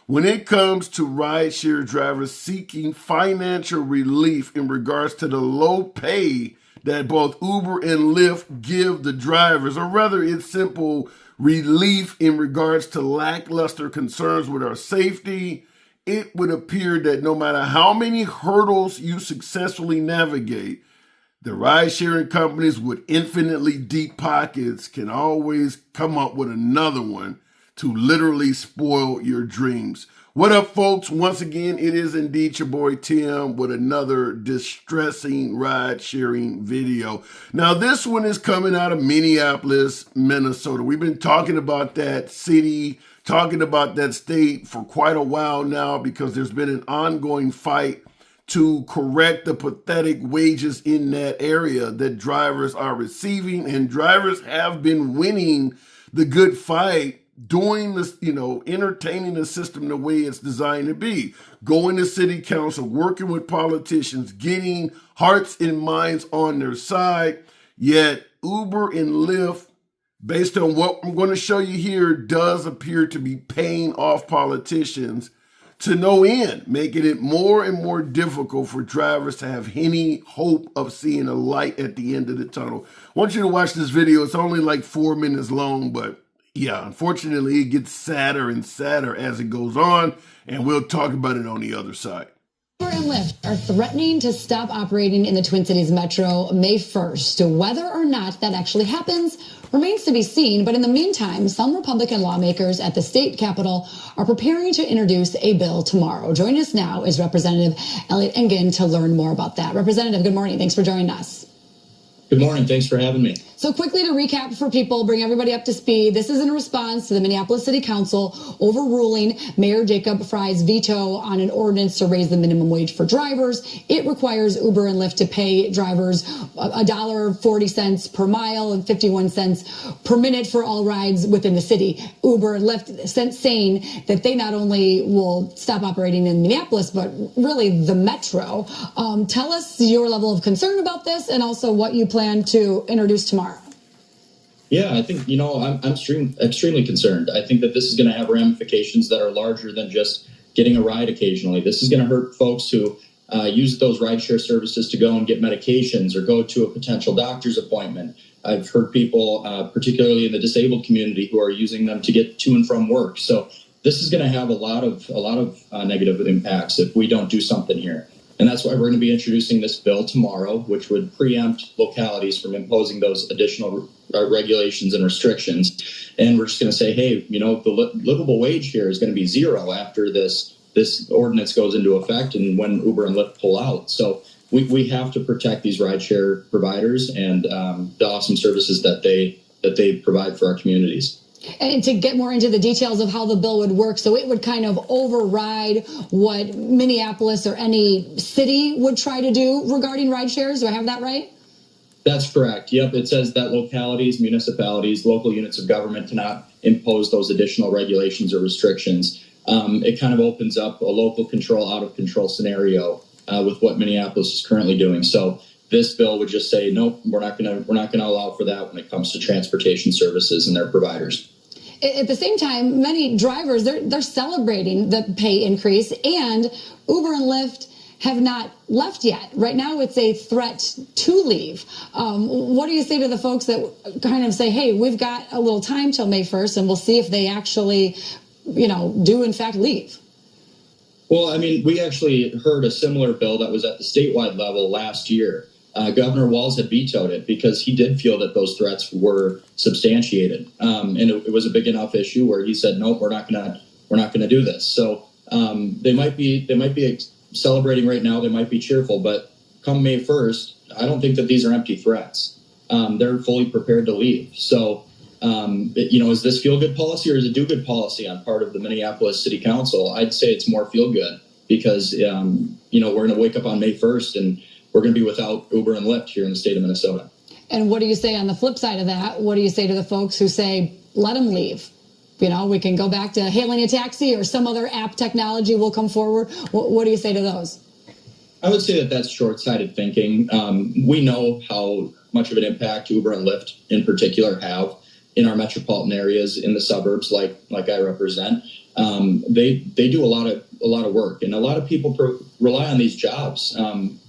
When it comes to rideshare drivers seeking financial relief in regards to the low pay that both Uber and Lyft give the drivers, or rather it's simple relief in regards to lackluster concerns with our safety, it would appear that no matter how many hurdles you successfully navigate, the ride-sharing companies with infinitely deep pockets can always come up with another one to literally spoil your dreams. What up, folks? Once again, it is indeed your boy Tim with another distressing ride-sharing video. Now, this one is coming out of Minneapolis, Minnesota. We've been talking about that city, talking about that state for quite a while now because there's been an ongoing fight to correct the pathetic wages in that area that drivers are receiving, and drivers have been winning the good fight, doing this, entertaining the system the way it's designed to be, going to city council, working with politicians, getting hearts and minds on their side. Yet Uber and Lyft, based on what I'm going to show you here, does appear to be paying off politicians to no end, making it more and more difficult for drivers to have any hope of seeing a light at the end of the tunnel. I want you to watch this video. It's only like 4 minutes long, but yeah, unfortunately, it gets sadder and sadder as it goes on, and we'll talk about it on the other side. Uber and Lyft are threatening to stop operating in the Twin Cities Metro May 1st. Whether or not that actually happens remains to be seen, but in the meantime, some Republican lawmakers at the state capitol are preparing to introduce a bill tomorrow. Joining us now is Representative Elliot Engen to learn more about that. Representative, good morning. Thanks for joining us. Good morning. Thanks for having me. So quickly to recap for people, bring everybody up to speed. This is in response to the Minneapolis City Council overruling Mayor Jacob Frey's veto on an ordinance to raise the minimum wage for drivers. It requires Uber and Lyft to pay drivers $1.40 per mile and 51 cents per minute for all rides within the city. Uber and Lyft saying that they not only will stop operating in Minneapolis, but really the metro. Tell us your level of concern about this and also what you plan to introduce tomorrow. Yeah, I think, I'm extremely concerned. I think that this is going to have ramifications that are larger than just getting a ride occasionally. This is going to hurt folks who use those rideshare services to go and get medications or go to a potential doctor's appointment. I've heard people, particularly in the disabled community, who are using them to get to and from work. So this is going to have a lot of negative impacts if we don't do something here. And that's why we're going to be introducing this bill tomorrow, which would preempt localities from imposing those additional regulations and restrictions. And we're just going to say, hey, the livable wage here is going to be zero after this ordinance goes into effect and when Uber and Lyft pull out. So we have to protect these rideshare providers and the awesome services that they provide for our communities. And to get more into the details of how the bill would work, so it would kind of override what Minneapolis or any city would try to do regarding ride shares. Do I have that right? That's correct. Yep. It says that localities, municipalities, local units of government cannot impose those additional regulations or restrictions. It kind of opens up a local control, out of control scenario with what Minneapolis is currently doing. So this bill would just say, nope, we're not going to allow for that when it comes to transportation services and their providers. At the same time, many drivers, they're celebrating the pay increase, and Uber and Lyft have not left yet. Right now, it's a threat to leave. What do you say to the folks that kind of say, hey, we've got a little time till May 1st, and we'll see if they actually, do in fact leave? Well, I mean, we actually heard a similar bill that was at the statewide level last year. Governor Walz had vetoed it because he did feel that those threats were substantiated, and it was a big enough issue where he said, "Nope, we're not gonna do this." So they might be celebrating right now. They might be cheerful, but come May 1st, I don't think that these are empty threats. They're fully prepared to leave. So is this feel good policy or is it do good policy on part of the Minneapolis City Council? I'd say it's more feel good because we're going to wake up on May 1st and we're going to be without Uber and Lyft here in the state of Minnesota. And what do you say on the flip side of that? What do you say to the folks who say, let them leave? We can go back to hailing a taxi or some other app technology will come forward. What do you say to those? I would say that that's short-sighted thinking. We know how much of an impact Uber and Lyft in particular have in our metropolitan areas, in the suburbs like I represent. They do a lot of work, and a lot of people rely on these jobs,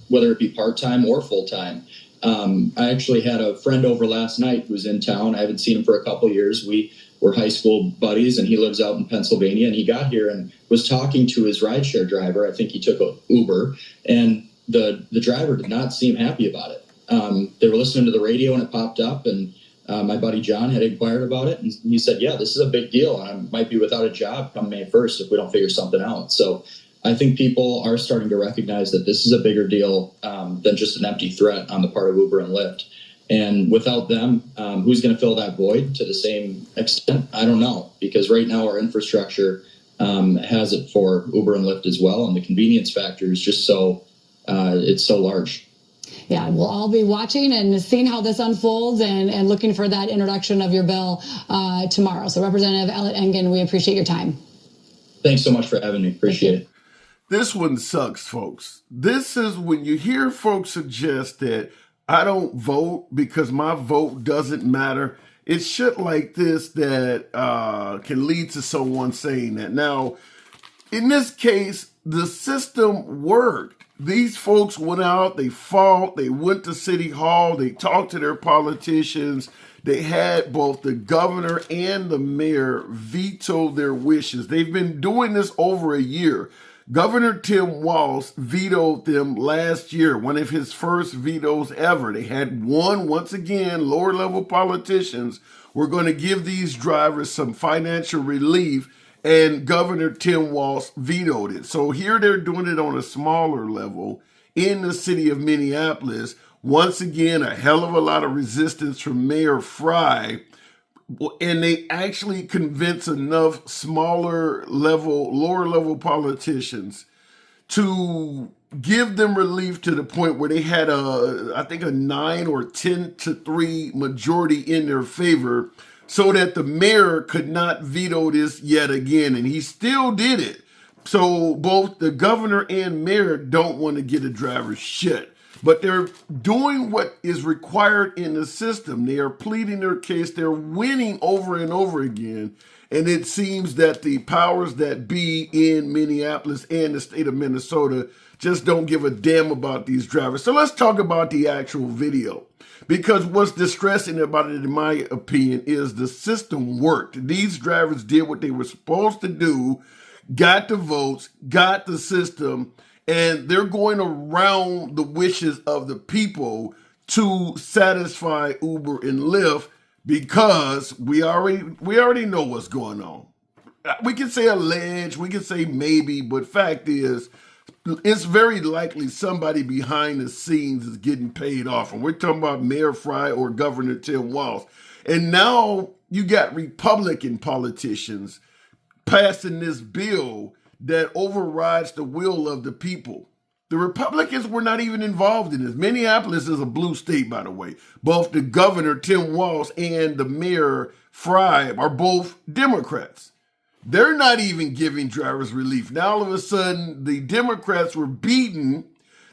whether it be part-time or full-time. I actually had a friend over last night who's in town. I haven't seen him for a couple years. We were high school buddies, and he lives out in Pennsylvania, and he got here and was talking to his rideshare driver. I think he took an Uber, and the driver did not seem happy about it. They were listening to the radio and it popped up, and my buddy John had inquired about it, and he said, yeah, this is a big deal, and I might be without a job come May 1st if we don't figure something out. So I think people are starting to recognize that this is a bigger deal than just an empty threat on the part of Uber and Lyft. And without them, who's going to fill that void to the same extent? I don't know, because right now our infrastructure has it for Uber and Lyft as well, and the convenience factor is just it's so large. Yeah, we'll all be watching and seeing how this unfolds and looking for that introduction of your bill tomorrow. So Representative Elliott Engen, we appreciate your time. Thanks so much for having me. Appreciate it. This one sucks, folks. This is when you hear folks suggest that I don't vote because my vote doesn't matter. It's shit like this that can lead to someone saying that. Now, in this case, the system worked. These folks went out, they fought, they went to City Hall, they talked to their politicians. They had both the governor and the mayor veto their wishes. They've been doing this over a year. Governor Tim Walz vetoed them last year, one of his first vetoes ever. They had once again, lower level politicians were going to give these drivers some financial relief, and Governor Tim Walz vetoed it. So here they're doing it on a smaller level in the city of Minneapolis. Once again, a hell of a lot of resistance from Mayor Fry. And they actually convince enough lower level politicians to give them relief to the point where they had I think a 9 or 10-3 majority in their favor, so that the mayor could not veto this yet again. And he still did it. So both the governor and mayor don't want to get a driver's shit. But they're doing what is required in the system. They are pleading their case. They're winning over and over again. And it seems that the powers that be in Minneapolis and the state of Minnesota just don't give a damn about these drivers. So let's talk about the actual video. Because what's distressing about it, in my opinion, is the system worked. These drivers did what they were supposed to do, got the votes, got the system, and they're going around the wishes of the people to satisfy Uber and Lyft, because we already know what's going on. We can say alleged, we can say maybe, but fact is, it's very likely somebody behind the scenes is getting paid off. And we're talking about Mayor Fry or Governor Tim Walz. And now you got Republican politicians passing this bill that overrides the will of the people. The Republicans were not even involved in this. Minneapolis is a blue state, by the way. Both the governor, Tim Walz, and the mayor, Fry, are both Democrats. They're not even giving drivers relief. Now, all of a sudden, the Democrats were beaten.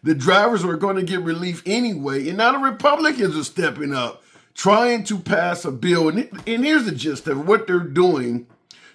The drivers were going to get relief anyway. And now the Republicans are stepping up, trying to pass a bill. And here's the gist of what they're doing.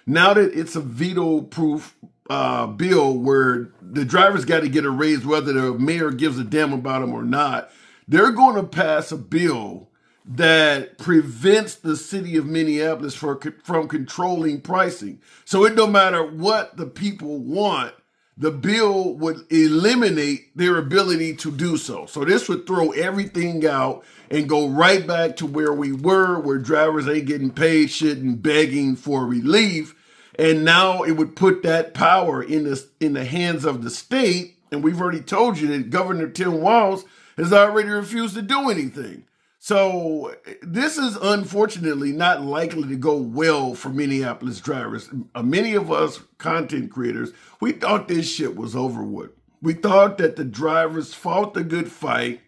Now that it's a veto-proof bill where the drivers got to get a raise whether the mayor gives a damn about them or not, they're going to pass a bill that prevents the city of Minneapolis from controlling pricing. So it don't matter what the people want, the bill would eliminate their ability to do so. So this would throw everything out and go right back to where we were, where drivers ain't getting paid shit and begging for relief. And now it would put that power in the hands of the state. And we've already told you that Governor Tim Walz has already refused to do anything. So this is unfortunately not likely to go well for Minneapolis drivers. Many of us content creators, we thought this shit was over with. We thought that the drivers fought the good fight,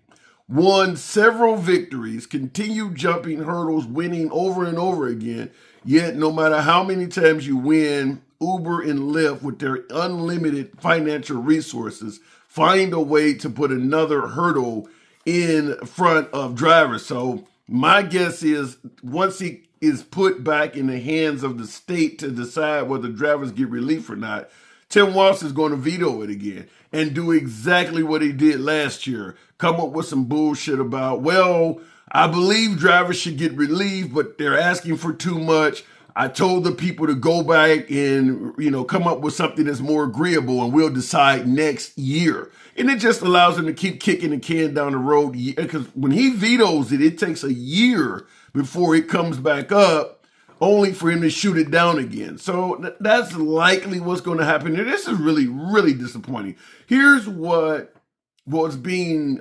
won several victories, continued jumping hurdles, winning over and over again. Yet no matter how many times you win, Uber and Lyft, with their unlimited financial resources, find a way to put another hurdle in front of drivers. So my guess is once he is put back in the hands of the state to decide whether drivers get relief or not, Tim Walz is going to veto it again and do exactly what he did last year. Come up with some bullshit about, well, I believe drivers should get relief, but they're asking for too much. I told the people to go back and, come up with something that's more agreeable and we'll decide next year. And it just allows him to keep kicking the can down the road. Because when he vetoes it, it takes a year before it comes back up, only for him to shoot it down again. So that's likely what's going to happen here. This is really, really disappointing. Here's what was being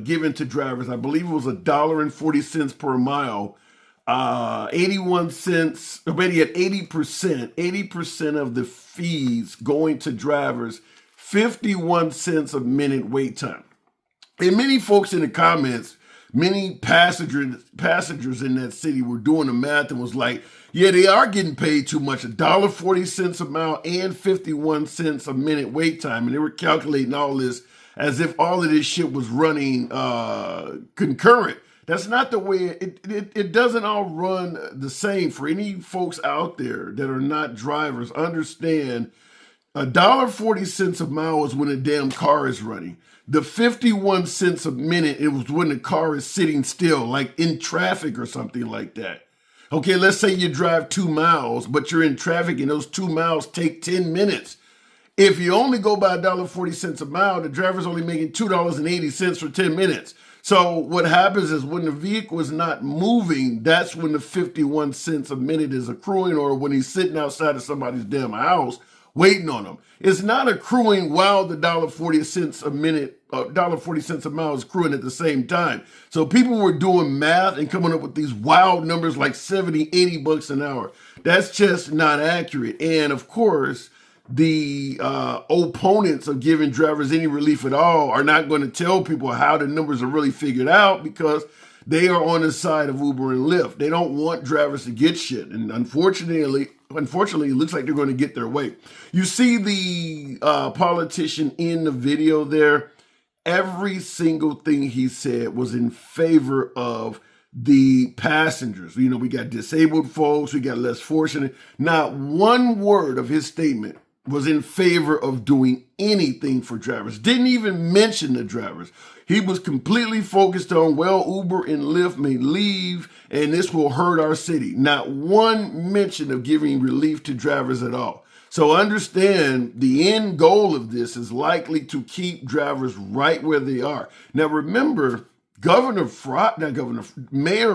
given to drivers. I believe it was $1.40 per mile. 81 cents, already at 80% of the fees going to drivers, 51 cents a minute wait time. And many folks in the comments, many passengers in that city were doing the math and was like, yeah, they are getting paid too much, $1.40 a mile and 51 cents a minute wait time. And they were calculating all this as if all of this shit was running concurrent. That's not the way, it doesn't all run the same. For any folks out there that are not drivers, understand $1.40 a mile is when a damn car is running. The 51 cents a minute, it was when the car is sitting still, like in traffic or something like that. Okay, let's say you drive 2 miles, but you're in traffic and those 2 miles take 10 minutes. If you only go by $1.40 a mile, the driver's only making $2.80 for 10 minutes. So what happens is when the vehicle is not moving, that's when the 51 cents a minute is accruing, or when he's sitting outside of somebody's damn house waiting on him. It's not accruing while the $1.40 a minute, $1.40 a mile is accruing at the same time. So people were doing math and coming up with these wild numbers like 70, 80 bucks an hour. That's just not accurate. And of course, the opponents of giving drivers any relief at all are not going to tell people how the numbers are really figured out, because they are on the side of Uber and Lyft. They don't want drivers to get shit. And unfortunately, it looks like they're going to get their way. You see the politician in the video there, every single thing he said was in favor of the passengers. We got disabled folks, we got less fortunate. Not one word of his statement was in favor of doing anything for drivers. Didn't even mention the drivers. He was completely focused on, well, Uber and Lyft may leave and this will hurt our city. Not one mention of giving relief to drivers at all. So understand the end goal of this is likely to keep drivers right where they are. Now remember, Mayor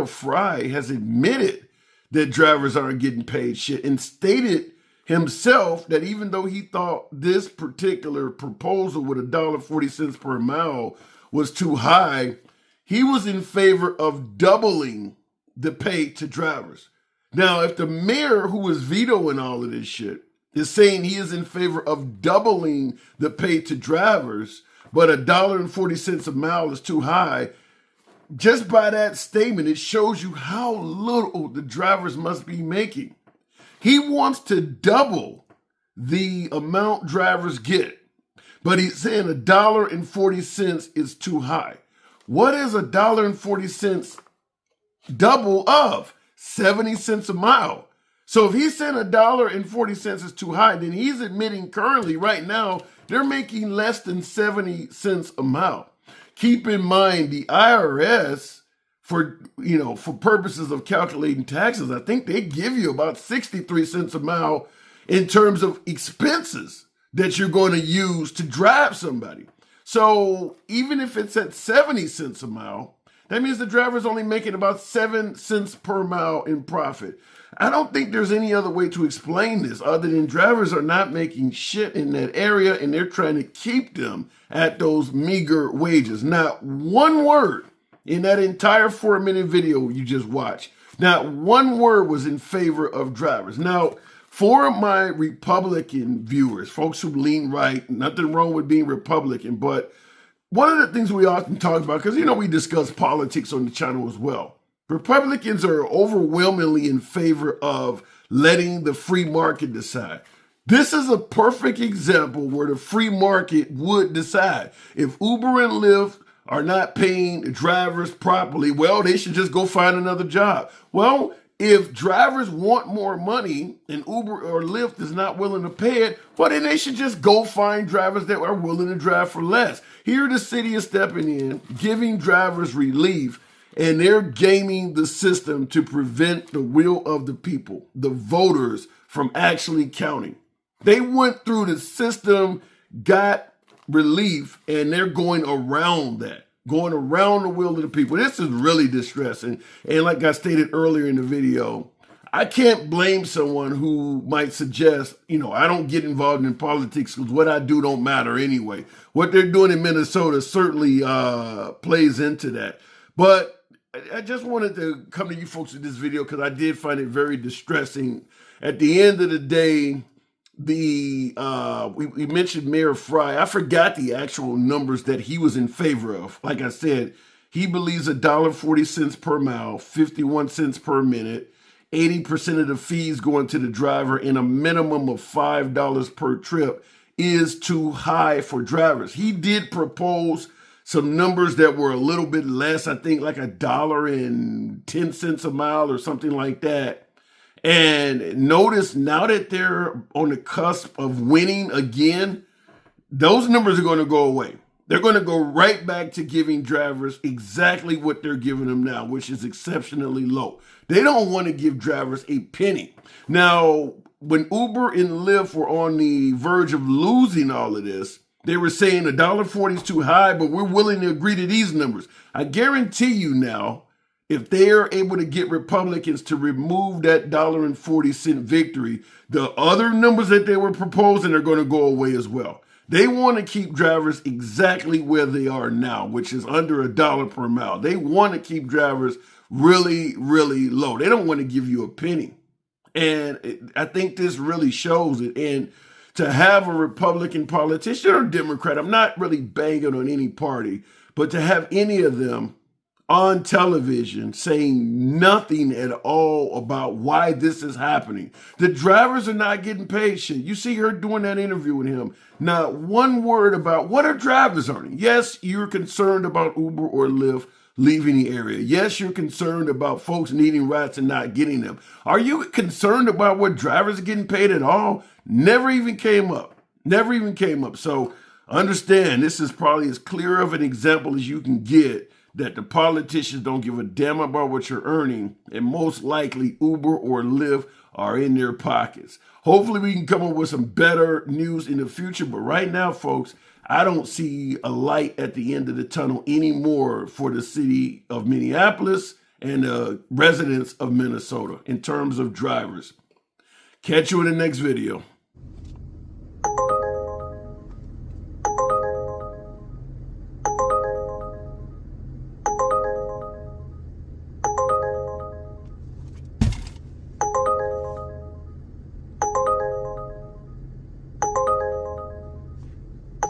Fry has admitted that drivers aren't getting paid shit and stated himself that even though he thought this particular proposal with $1.40 per mile was too high, he was in favor of doubling the pay to drivers. Now, if the mayor who is vetoing all of this shit is saying he is in favor of doubling the pay to drivers, but $1.40 a mile is too high, just by that statement, it shows you how little the drivers must be making. He wants to double the amount drivers get, but he's saying $1.40 is too high. What is $1.40 double of? 70 cents a mile. So if he's saying $1.40 is too high, then he's admitting currently, right now, they're making less than 70 cents a mile. Keep in mind, the IRS, for purposes of calculating taxes, I think they give you about 63 cents a mile in terms of expenses that you're going to use to drive somebody. So even if it's at 70 cents a mile, that means the driver's only making about 7 cents per mile in profit. I don't think there's any other way to explain this other than drivers are not making shit in that area and they're trying to keep them at those meager wages. Not one word in that entire 4-minute video you just watched, not one word was in favor of drivers. Now, for my Republican viewers, folks who lean right, nothing wrong with being Republican, but one of the things we often talk about, because we discuss politics on the channel as well, Republicans are overwhelmingly in favor of letting the free market decide. This is a perfect example where the free market would decide. If Uber and Lyft are not paying drivers properly, well, they should just go find another job. Well, If drivers want more money and Uber or Lyft is not willing to pay it, well, then they should just go find drivers that are willing to drive for less. Here the city is stepping in, giving drivers relief, and they're gaming the system to prevent the will of the people, the voters, from actually counting. They went through the system, got relief, and they're going around that. Going around the will of the people. This is really distressing. And like I stated earlier in the video, I can't blame someone who might suggest, I don't get involved in politics because what I do don't matter anyway. What they're doing in Minnesota certainly plays into that. But I just wanted to come to you folks with this video because I did find it very distressing. At the end of the day, we mentioned Mayor Fry. I forgot the actual numbers that he was in favor of. Like I said, he believes $1.40 per mile, 51 cents per minute, 80% of the fees going to the driver, and a minimum of $5 per trip is too high for drivers. He did propose some numbers that were a little bit less, I think like $1.10 a mile or something like that. And notice now that they're on the cusp of winning again, those numbers are going to go away. They're going to go right back to giving drivers exactly what they're giving them now, which is exceptionally low. They don't want to give drivers a penny. Now, when Uber and Lyft were on the verge of losing all of this, they were saying $1.40 is too high, but we're willing to agree to these numbers. I guarantee you now, if they are able to get Republicans to remove that $1.40 victory, the other numbers that they were proposing are going to go away as well. They want to keep drivers exactly where they are now, which is under $1 per mile. They want to keep drivers really, really low. They don't want to give you a penny. And I think this really shows it. And to have a Republican politician or Democrat, I'm not really banging on any party, but to have any of them on television saying nothing at all about why this is happening. The drivers are not getting paid shit. You see her doing that interview with him. Not one word about what are drivers earning. Yes, you're concerned about Uber or Lyft leaving the area. Yes, you're concerned about folks needing rides and not getting them. Are you concerned about what drivers are getting paid at all? Never even came up. Never even came up. So understand, this is probably as clear of an example as you can get that the politicians don't give a damn about what you're earning, and most likely Uber or Lyft are in their pockets. Hopefully we can come up with some better news in the future, but right now, folks, I don't see a light at the end of the tunnel anymore for the city of Minneapolis and the residents of Minnesota in terms of drivers. Catch you in the next video.